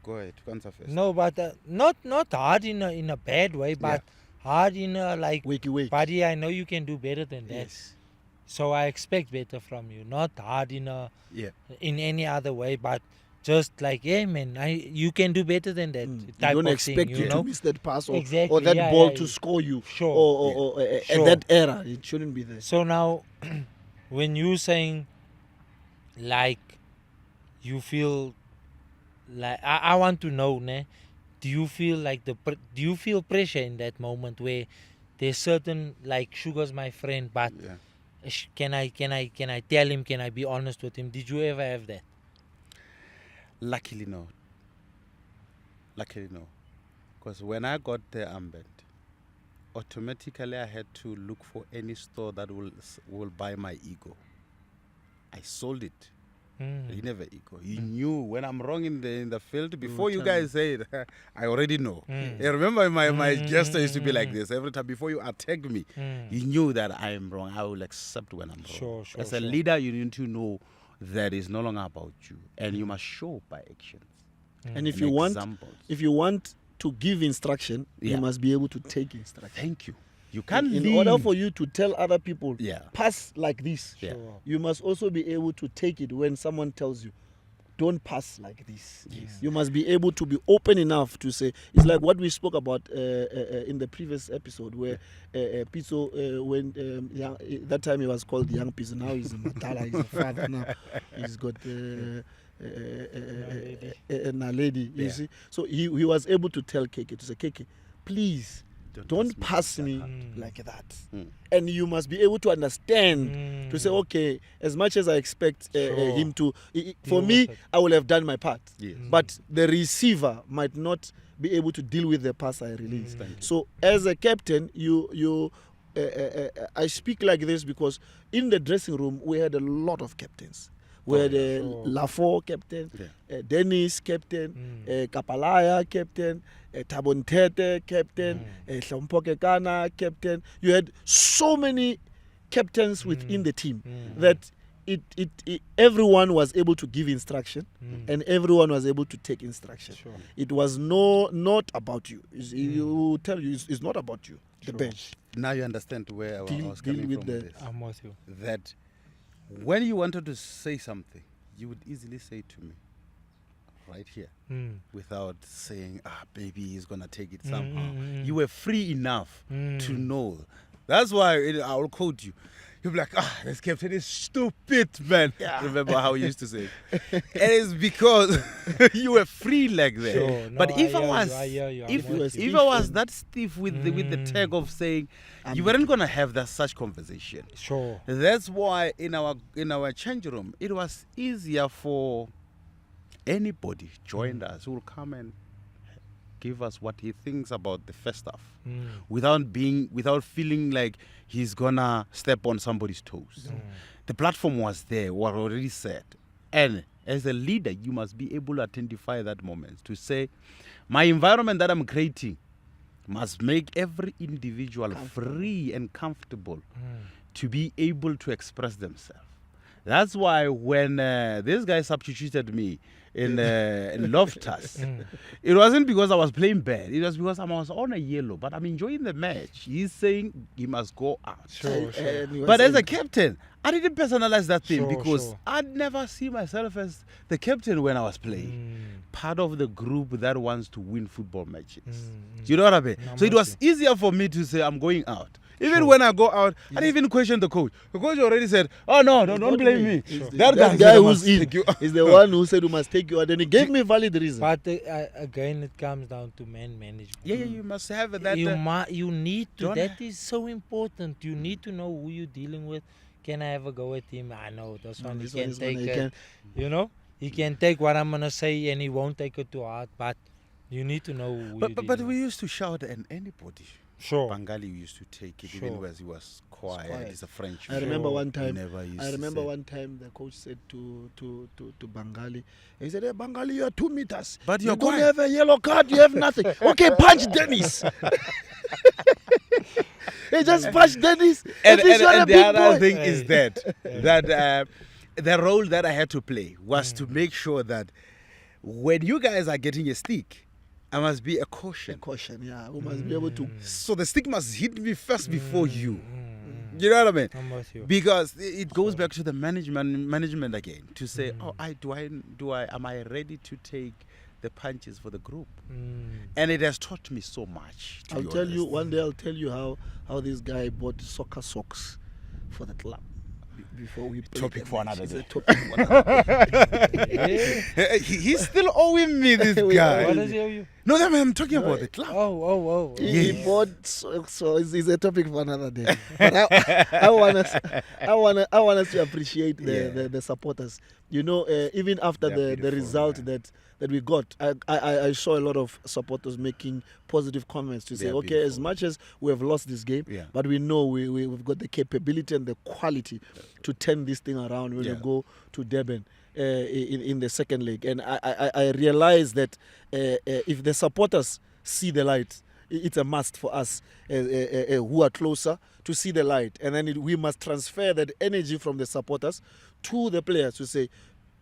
go ahead, answer first. No, but not hard in a bad way, but hard in a like wakey. Buddy, I know you can do better than that. So I expect better from you. Not hard in any other way, but just like, man, you can do better than that. You don't expect you to miss that pass or that ball to score you. Sure. At that era, it shouldn't be there. So now, when you're saying, like, you feel like I want to know, do you feel like do you feel pressure in that moment where there's certain, like, Sugar's my friend, but can I tell him, can I be honest with him? Did you ever have that? Luckily no. Because when I got the armband, automatically I had to look for any store that will buy my ego. I sold it. You never ego. You knew when I'm wrong in the field before you guys say it. I already know. I remember my gesture used to be like this every time before you attack me. You knew that I am wrong. I will accept when I'm wrong. Sure, as a leader, you need to know that it's no longer about you, and you must show by actions. And if you want to give instruction, you must be able to take instruction. Thank you. You can't in order for you to tell other people, pass like this, you must also be able to take it when someone tells you, don't pass like this. You must be able to be open enough to say, it's like what we spoke about in the previous episode where Pitso, when that time he was called Young Pitso, now he's a Matala, he's a father now. He's got a lady, you see. So he was able to tell Keke, to say, Keke, please, don't pass me like that. And you must be able to understand, to say, okay, as much as I expect him to, for me, I will have done my part. But the receiver might not be able to deal with the pass I release. So as a captain, I speak like this because in the dressing room, we had a lot of captains. We had Hlompho captain, Dennis captain, Kapalaya captain, Thabo Ntete captain, Hlompho Kekana captain. You had so many captains within the team that it everyone was able to give instruction and everyone was able to take instruction. Sure. It was not about you. You will tell you it's not about you. The bench. Now you understand where I was coming with from the- with this. I'm with you. That when you wanted to say something, you would easily say to me, right here, without saying, maybe he's going to take it somehow. You were free enough to know. That's why I will quote you. You'll be like, this captain is stupid, man. Yeah. Remember how he used to say it? It is because you were free like that. Sure. No, But if I hear you, I'm if with if you. I was that stiff with the tag of saying, you weren't gonna have that such conversation. Sure. That's why in our change room, it was easier for anybody joined us who will come and give us what he thinks about the first half, without feeling like he's gonna step on somebody's toes. The platform was there, was already set, and as a leader, you must be able to identify that moment to say, my environment that I'm creating must make every individual free and comfortable to be able to express themselves. That's why when this guy substituted me in Loftus, it wasn't because I was playing bad. It was because I was on a yellow, but I'm enjoying the match. He's saying he must go out. Sure. But as a captain, I didn't personalize that thing because Sure. I'd never see myself as the captain when I was playing. Part of the group that wants to win football matches. Do you know what I mean? I'm So it with was easier for me to say I'm going out. Even when I go out, I didn't even question the coach. The coach already said, "Oh no, don't blame me. That guy said I who's must in take you out." is the one who said we must take you out, and he gave me valid reason. But again, it comes down to man management. Yeah, you must have that. You need to. Don't- That is so important. You need to know who you're dealing with. Can I have a go at him? I know this one. This He one can is gonna- take he it. can- You know, he can take what I'm gonna say, and he won't take it too hard. But you need to know who you're But dealing we with. used to shout at anybody. Sure. Bangali used to take it even Sure. as he was quiet. quiet. He's a French. I remember one He time. never used I to remember say- one time the coach said to Bangali, he said, "Hey, Bangali, you are 2 meters. But you you're don't quiet." have a yellow card. You have nothing. Okay, punch Dennis." He just punched Dennis. And, At least you're a and the big other boy. thing is that the role that I had to play was to make sure that when you guys are getting a stick, I must be a caution. Caution, yeah. We must be able to. So the stick must hit me first before you. You know what I mean? I'm with you. Because it goes back to the management again to say, am I ready to take the punches for the group? And it has taught me so much. to I'll be tell you honest. one day. I'll tell you how this guy bought soccer socks for the club before we played Topic the for match. another It's day. a topic for another Yeah. He's still owing me, this What guy. does he owe you? No, I'm talking about the club. Oh. He bought so it's a topic for another day. But I want us to appreciate the supporters. You know, even after They're the beautiful, result man. that we got, I saw a lot of supporters making positive comments to say, They're okay, as beautiful. much as we have lost this game, Yeah. but we know we've got the capability and the quality to turn this thing around when Yeah. we go to Durban. In the second leg, and I realize that if the supporters see the light, it's a must for us who are closer to see the light, and then we must transfer that energy from the supporters to the players to say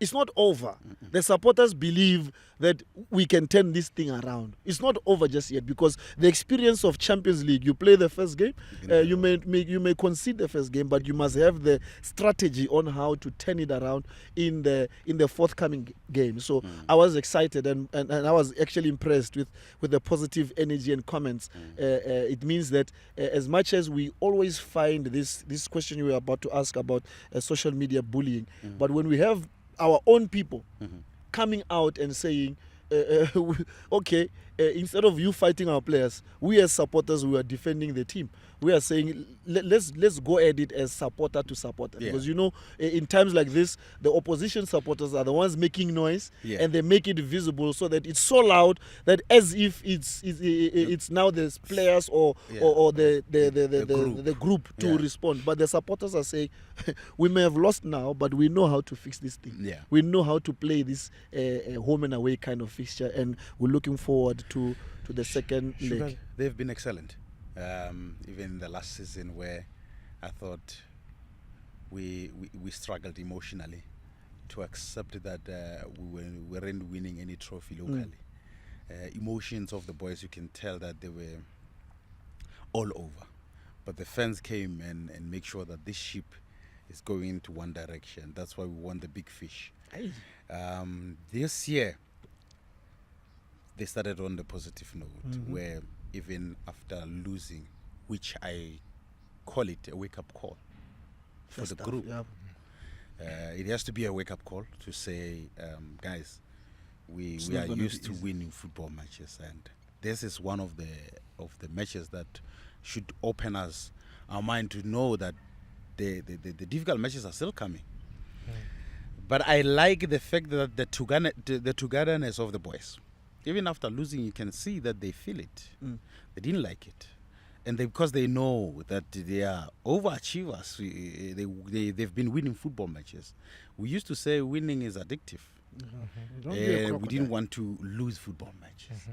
it's not over. The supporters believe that we can turn this thing around. It's not over just yet, because the experience of Champions League, you play the first game, you may concede the first game, but you must have the strategy on how to turn it around in the forthcoming game. So I was excited and I was actually impressed with the positive energy and comments. It means that as much as we always find this question you were about to ask about social media bullying, but when we have our own people coming out and saying okay, instead of you fighting our players, we as supporters, we are defending the team. We are saying let's go at it as supporter to supporter, because in times like this, the opposition supporters are the ones making noise, and they make it visible so that it's so loud that as if it's now the players or the group to respond. But the supporters are saying we may have lost now, but we know how to fix this thing. We know how to play this home and away kind of fixture, and we're looking forward to the second leg. They've been excellent. Even the last season, where I thought we struggled emotionally to accept that we weren't winning any trophy locally. Emotions of the boys, you can tell that they were all over. But the fans came and make sure that this ship is going into one direction. That's why we won the big fish. This year, they started on the positive note, where even after losing, which I call it a wake-up call for the group. It has to be a wake-up call to say, guys, we are used to winning football matches, and this is one of the matches that should open us our mind to know that the difficult matches are still coming. But I like the fact that the togetherness of the boys. Even after losing, you can see that they feel it. They didn't like it. And because they know that they are overachievers, they've been winning football matches. We used to say winning is addictive. We didn't want to lose football matches.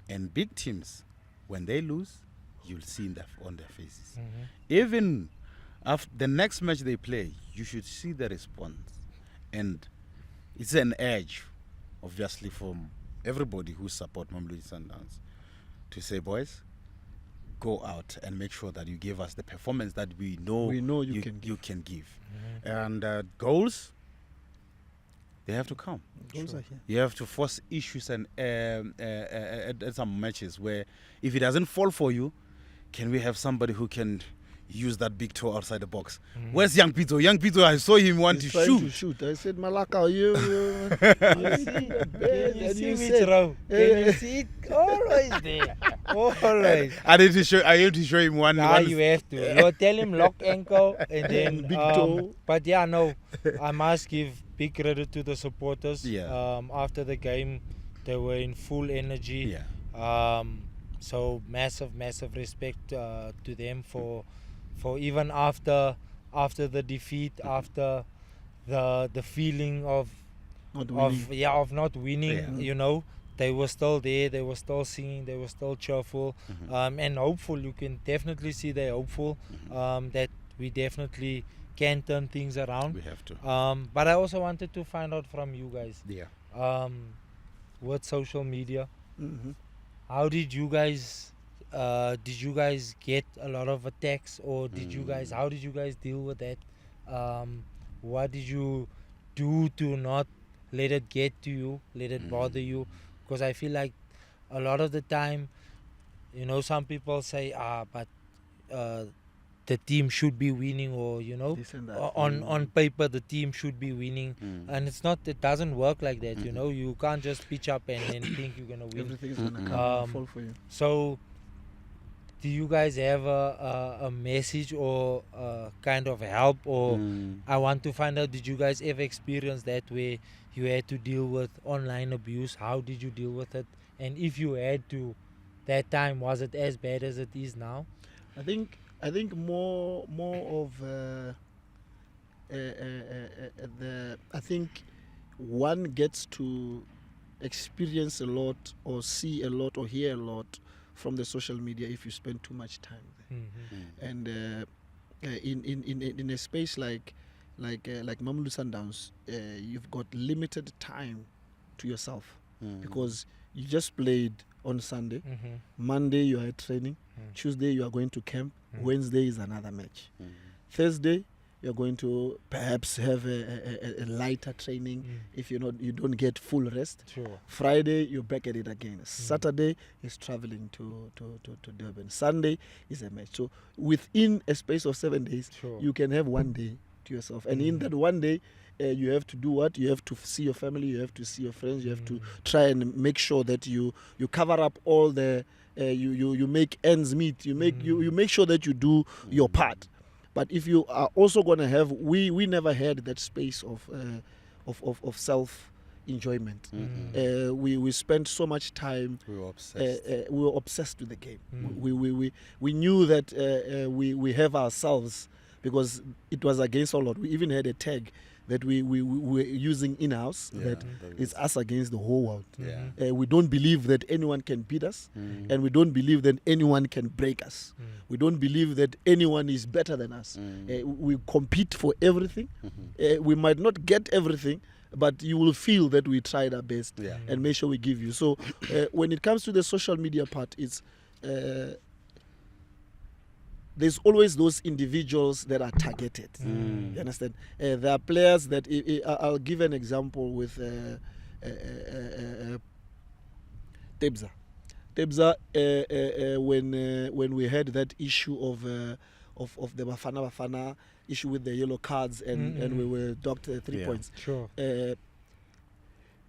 And big teams, when they lose, you'll see on their faces. Even after the next match they play, you should see the response. And it's an edge, obviously, from everybody who support Mamelodi Sundowns to say, boys, go out and make sure that you give us the performance that we know you can give. And goals, they have to come. Goals are here. You have to force issues and at some matches where if it doesn't fall for you, can we have somebody who can use that big toe outside the box? Where's Young Pito? Young Pito, I saw him want to shoot. I said, Malaka, you see which row? Can you see it? Always there. Always. I need to show him one. You have to. You tell him lock ankle and then big toe. But I must give big credit to the supporters. After the game, they were in full energy. So massive respect to them for even after the defeat, after the feeling of not winning, they were still there, they were still singing, they were still cheerful, and hopeful. You can definitely see they're hopeful that we definitely can turn things around. We have to. But I also wanted to find out from you guys, with social media, how did you guys get a lot of attacks, or how did you guys deal with that? What did you do to not let it get to you, let it bother you? Because I feel like a lot of the time, some people say, but the team should be winning, or on paper the team should be winning, and it doesn't work like that. You can't just pitch up and then think you're gonna win. Everything's gonna fall for you. So do you guys have a message or kind of help, or I want to find out, did you guys ever experience that where you had to deal with online abuse? How did you deal with it? And if you had to, that time, was it as bad as it is now? I think more of I think one gets to experience a lot, or see a lot, or hear a lot from the social media if you spend too much time there. And in a space like Mamelodi Sundowns, you've got limited time to yourself, because you just played on Sunday. Monday you are at training. Tuesday you are going to camp. Wednesday is another match. Thursday you're going to perhaps have a lighter training if you don't get full rest. Friday you're back at it again. Saturday is traveling to Durban. Sunday is a match. So within a space of 7 days, you can have one day to yourself, and in that one day you have to do what? You have to see your family, you have to see your friends, you have to try and make sure that you cover up all the you make ends meet, you make sure that you do your part. But if you are also going to have, we never had that space of self enjoyment. We spent so much time. We were obsessed. We were obsessed with the game. We knew that we have ourselves, because it was against all odds. We even had a tag that we were using in-house, that it's us against the whole world. We don't believe that anyone can beat us, and we don't believe that anyone can break us. We don't believe that anyone is better than us. We compete for everything. We might not get everything, but you will feel that we tried our best and make sure we give you. So when it comes to the social media part, it's there's always those individuals that are targeted. You understand? There are players that I'll give an example with 𝙇𝙀𝘼𝙍𝙍. 𝙇𝙀𝘼𝙍𝙍, when we had that issue of the Bafana issue with the yellow cards, and we were docked 3 points. Sure.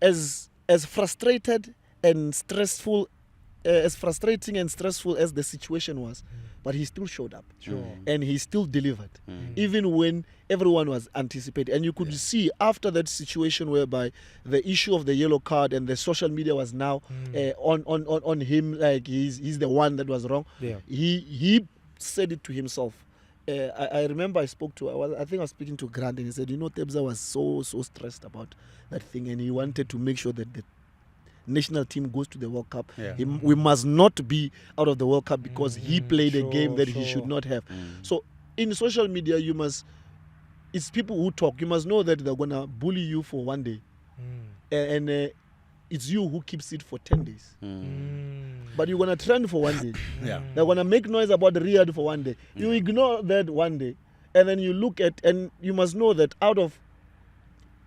As frustrated and stressful, as frustrating and stressful as the situation was, but he still showed up. And he still delivered, even when everyone was anticipating. And you could see after that situation whereby the issue of the yellow card and the social media was now on him, like he's the one that was wrong. He said it to himself. I remember I think I was speaking to Grant, and he said, 𝙇𝙀𝘼𝙍𝙍 was so stressed about that thing, and he wanted to make sure that the national team goes to the World Cup. We must not be out of the World Cup because he played a game that he should not have. So in social media, it's people who talk. You must know that they're going to bully you for 1 day. And it's you who keeps it for 10 days. But you're going to trend for 1 day. They're going to make noise about the Reyaad for 1 day. You ignore that 1 day, and then you look at, and you must know that out of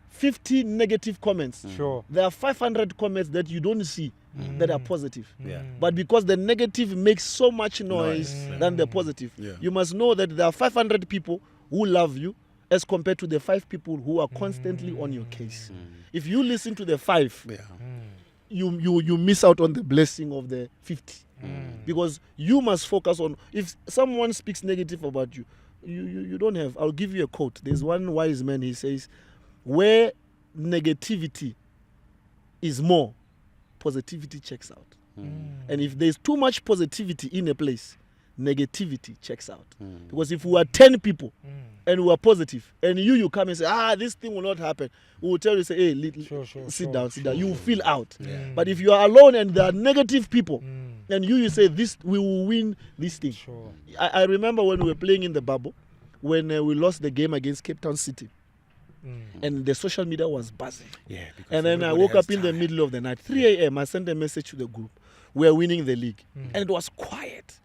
50 negative comments, there are 500 comments that you don't see that are positive. But because the negative makes so much noise than the positive, you must know that there are 500 people who love you as compared to the 5 people who are constantly on your case. If you listen to the 5, you miss out on the blessing of the 50. Because you must focus on, if someone speaks negative about you, you don't have. I'll give you a quote. There's one wise man, he says, where negativity is more, positivity checks out. And if there's too much positivity in a place, negativity checks out. Because if we are 10 people and we are positive, and you come and say, this thing will not happen, we will tell you, say, hey, sit down. You will feel out. But if you are alone and there are negative people, and you say, we will win this thing. I remember when we were playing in the bubble, when we lost the game against Cape Town City. And the social media was buzzing. And then I woke up in the middle of the night, 3 a.m. I sent a message to the group. We are winning the league. And it was quiet.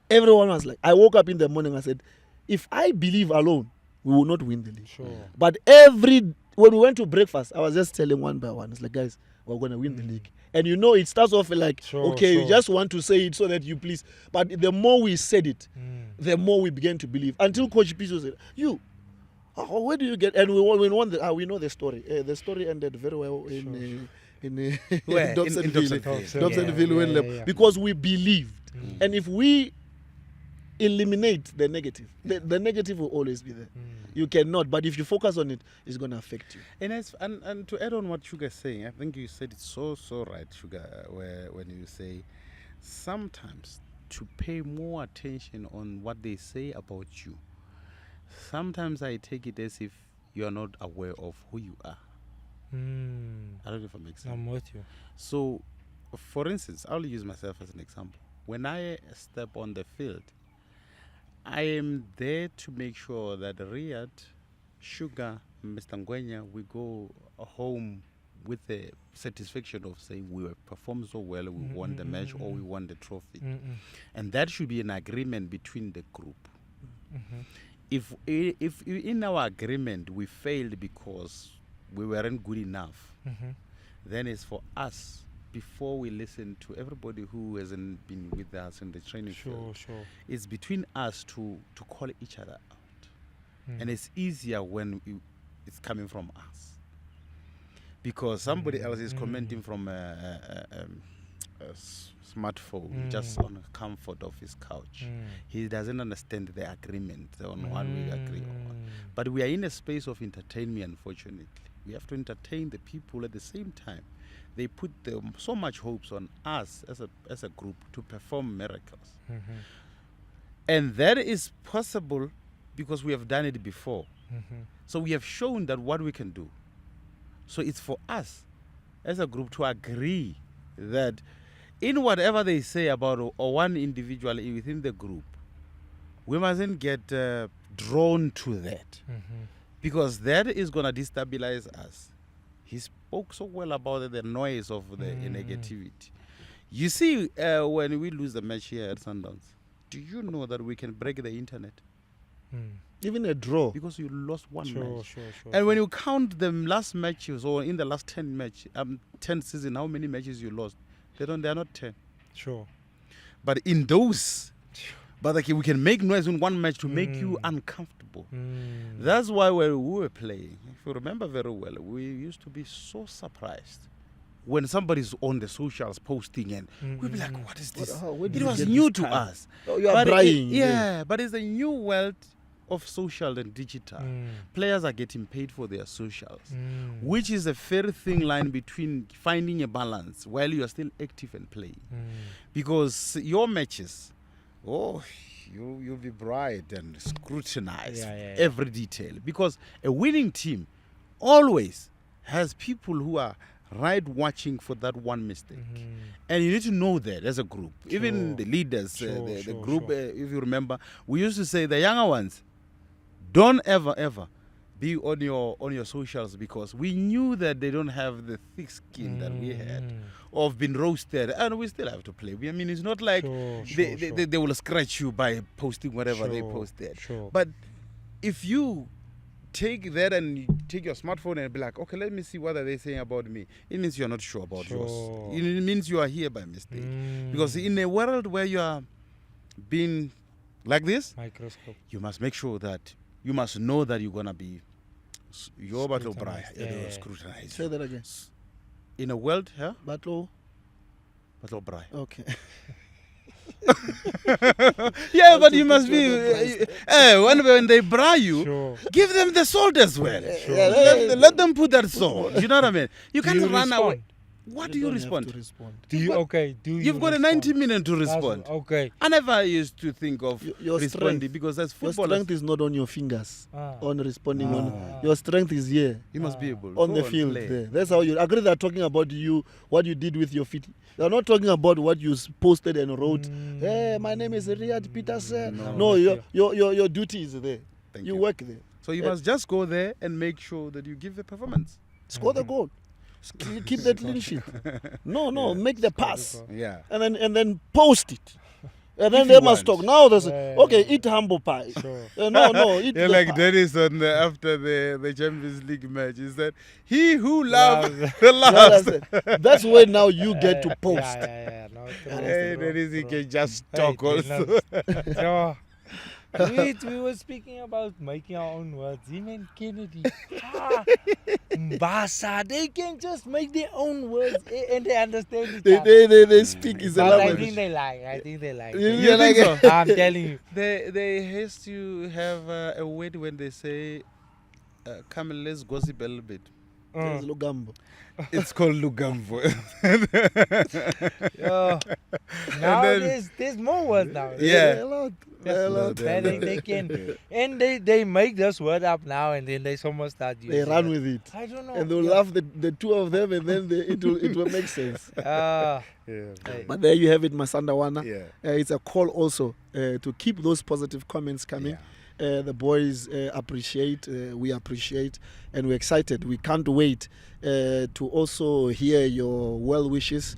Everyone was like, I woke up in the morning, I said, if I believe alone, we will not win the league. But when we went to breakfast, I was just telling one by one, it's like, guys, we're going to win the league. And it starts off like, you just want to say it so that you please. But the more we said it, the more we began to believe. Until Coach Pitchside said, where do you get? And we won we know the story. The story ended very well in Dobsonville, because we believed. And if we eliminate the negative, the negative will always be there. You cannot, but if you focus on it, it's going to affect you. And to add on what Sugar is saying, I think you said it so right, Sugar, when you say sometimes to pay more attention on what they say about you. Sometimes I take it as if you are not aware of who you are. I don't know if I make sense. I'm with you. So, for instance, I'll use myself as an example. When I step on the field, I am there to make sure that Reyaad, Sugar, Mr. Ngwenya, we go home with the satisfaction of saying we performed so well, we won the match or we won the trophy. And that should be an agreement between the group. If in our agreement we failed because we weren't good enough, then it's for us, before we listen to everybody who hasn't been with us in the training field, it's between us to call each other out. And it's easier when it's coming from us. Because somebody else is commenting from a smartphone, just on the comfort of his couch. He doesn't understand the agreement on what we agree on. But we are in a space of entertainment, unfortunately. We have to entertain the people at the same time. They put so much hopes on us as a group to perform miracles. And that is possible because we have done it before. So we have shown that what we can do. So it's for us as a group to agree that in whatever they say about or one individual within the group, we mustn't get drawn to that. Because that is going to destabilize us. He spoke so well about the noise of the negativity. You see, when we lose the match here at Sundowns, do you know that we can break the internet? Even a draw. Because you lost one match. Sure. And when you count the last matches or in the last 10 seasons, how many matches you lost? They are not 10. Sure. But in those, but like we can make noise in one match to make you uncomfortable. That's why when we were playing, if you remember very well, we used to be so surprised when somebody's on the socials posting and we'd be like, what is this? It was new to us. Oh, you are buying. Yeah, but it's a new world of social and digital. Players are getting paid for their socials, which is a very thin line between finding a balance while you are still active and playing. Because your matches, you'll be bright and scrutinize every detail. Because a winning team always has people who are right watching for that one mistake. And you need to know that as a group. Even the leaders, the group, if you remember, we used to say the younger ones, don't ever be on your socials, because we knew that they don't have the thick skin that we had of being roasted, and we still have to play. I mean, it's not like they will scratch you by posting whatever they posted. But if you take that and you take your smartphone and be like, okay, let me see what are they saying about me, it means you're not sure about yours. It means you are here by mistake. Because in a world where you are being like this, Microscope. you must make sure that you must know that you're gonna be your battle scrutinized. Say that again. In a world, Battle Bry. Okay. Yeah, but you must be. When they bra you, give them the salt as well. Let them put that salt. You know what I mean? You can't run away. What do you respond? You've got a 90 minutes to respond. Okay. I never used to think of responding because as your footballers, strength is not on your fingers on responding. Your strength is here. You must be able on the field there. That's how you agree. They're talking about you, what you did with your feet. They're not talking about what you posted and wrote. Hey, my name is Reyaad Pieterse. No, your duty is there. You work there. So you must just go there and make sure that you give the performance. Score the goal. Keep that clean sheet. No, make the pass. Yeah. And then post it. And then they must talk. Now they say, okay, eat humble pie. No, eat the like pie. Dennis after the Champions League match. He said, he who loves the last. That's where now you get to post. Hey, Dennis, he can just talk also. Wait, we were speaking about making our own words. Him and Kennedy. Mbasa, they can just make their own words and they understand each other. They speak is a But language. I think they lie. You think so? I'm telling you. They has to have a word when they say, come and let's gossip a little bit. It's Lugambo. It's called Lugambo. Now there's more words now. Yeah. A lot. They can, and they make this word up now, and then they almost start using They run with it. I don't know. And they'll laugh the two of them, and then it will make sense. But there you have it, Masandawana. It's a call also to keep those positive comments coming. The boys appreciate, we appreciate, and we're excited. We can't wait to also hear your well wishes.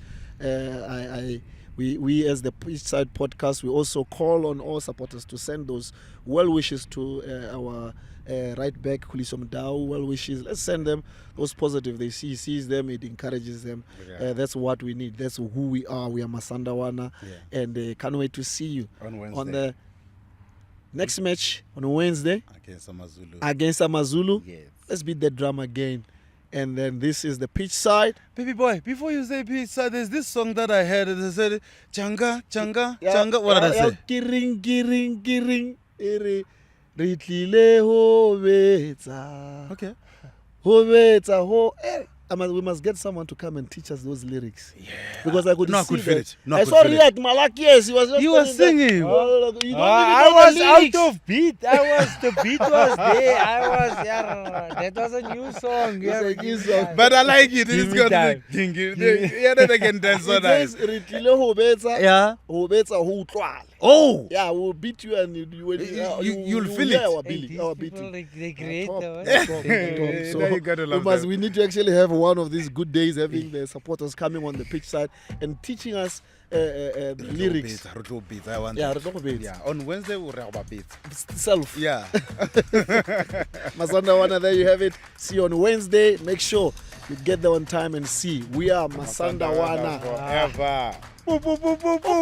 We as the Pitchside podcast, we also call on all supporters to send those well wishes to our right back, Hlompho Kekana. Well wishes. Let's send them those positive. They sees them, it encourages them. That's what we need. That's who we are. We are Masandawana, and can't wait to see you on Wednesday. On the Next match on Wednesday against Amazulu. against Amazulu. Yes. Let's beat that drum again. And then this is the pitch side. Baby boy, before you say pizza, there's this song that I heard. It said, Changa, Changa, Changa. What did I say? Giring, giring, giring. Ritlile hobetsa. Okay. Hobetsa ho. We must get someone to come and teach us those lyrics. Yeah. Because I could No, I see could feel that. it. No, I I could saw feel it. Reyaad Malak, yes, he was just You were singing. You don't even I know was the lyrics. out of beat. The beat was there. That was a new song. It's a new song. But I like it. Give It's me got time. yeah, then they can dance so It nice. says Ritlile hobetsa. Yeah. Hobetsa ho tlwala. Oh. Yeah, we'll beat you and you'll feel hear it. our Hey, beating. these Our people, beating. they create Top, the top, top. Now So you gotta love them. we need to actually have one of these good days, having the supporters coming on the pitch side and teaching us lyrics. I want Yeah, that. Yeah. On Wednesday we'll have a beat. Self. Yeah. Masanda Wana, there you have it. See you on Wednesday. Make sure you get there on time and see. We are Masanda Wana. Forever. Boo, boo, boo, boo, boo.